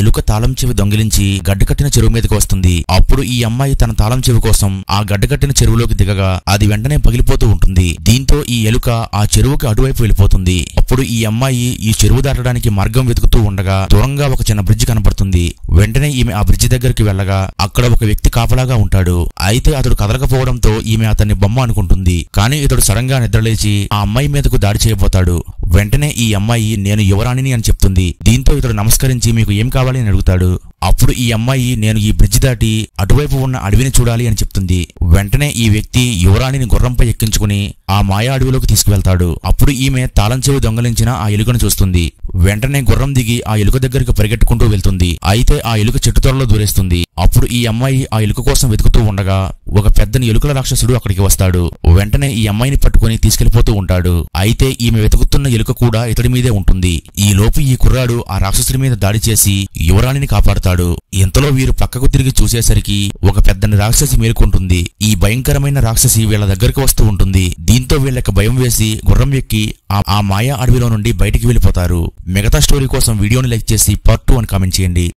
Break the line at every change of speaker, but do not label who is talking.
ఎలుక తాళం చెవి దొంగిలించి గడ్డకట్టిన చెరువు మీదకి వస్తుంది. అప్పుడు ఈ అమ్మాయి తన తాళం చెవి కోసం ఆ గడ్డకట్టిన చెరువులోకి దిగగా అది వెంటనే పగిలిపోతూ ఉంటుంది. దీంతో ఈ ఎలుక ఆ చెరువుకి అటువైపు వెళ్ళిపోతుంది. అప్పుడు ఈ అమ్మాయి ఈ చెరువు దాటడానికి మార్గం వెతుకుతూ ఉండగా దూరంగా ఒక చిన్న బ్రిడ్జ్ కనపడుతుంది. వెంటనే ఈమె ఆ బ్రిడ్జ్ దగ్గరికి వెళ్ళగా అక్కడ ఒక వ్యక్తి కాపలాగా ఉంటాడు. అయితే అతడు కదలకపోవడంతో ఈమె అతన్ని బొమ్మ అనుకుంటుంది. కానీ ఇతడు సడన్ గా నిద్రలేచి ఆ అమ్మాయి మీదకు దాడి చేయబోతాడు. వెంటనే ఈ అమ్మాయి నేను యువరాణిని అని చెప్తుంది. దీంతో ఇతడు నమస్కరించి మీకు ఏం కావాలి అని అడుగుతాడు. అప్పుడు ఈ అమ్మాయి నేను ఈ బ్రిడ్జ్ దాటి అటువైపు ఉన్న అడవిని చూడాలి అని చెప్తుంది. వెంటనే ఈ వ్యక్తి యువరాణిని గుర్రంపై ఎక్కించుకుని ఆ మాయా అడవిలోకి తీసుకువెళ్తాడు. అప్పుడు ఈమె తాళం చెవి దొంగలించిన ఆ ఎలుకను చూస్తుంది. వెంటనే గుర్రం దిగి ఆ ఎలుక దగ్గరికి పరిగెట్టుకుంటూ వెళ్తుంది. అయితే ఆ ఎలుక చెట్టు త్వరలో దూరేస్తుంది. అప్పుడు ఈ అమ్మాయి ఆ ఎలుక కోసం వెతుకుతూ ఉండగా ఒక పెద్దని ఎలుకల రాక్షసుడు అక్కడికి వస్తాడు. వెంటనే ఈ అమ్మాయిని పట్టుకుని తీసుకెళ్లిపోతూ ఉంటాడు. అయితే ఈమె వెతుకుతున్న ఎలుక కూడా ఇతడి మీదే ఉంటుంది. ఈ లోపు ఈ కుర్రాడు ఆ రాక్షసుడి మీద దాడి చేసి యువరాణిని కాపాడుతాడు. ఇంతలో వీరు పక్కకు తిరిగి చూసేసరికి ఒక పెద్దని రాక్షసి మేలుకుంటుంది. ఈ భయంకరమైన రాక్షసి వీళ్ల దగ్గరకు వస్తూ ఉంటుంది. దీంతో వీళ్ళకి భయం వేసి గుర్రం ఎక్కి ఆ మాయా అడవిలో నుండి బయటికి వెళ్లిపోతారు. మిగతా స్టోరీ కోసం వీడియోని లైక్ చేసి పార్ట్ 2 అని కామెంట్ చేయండి.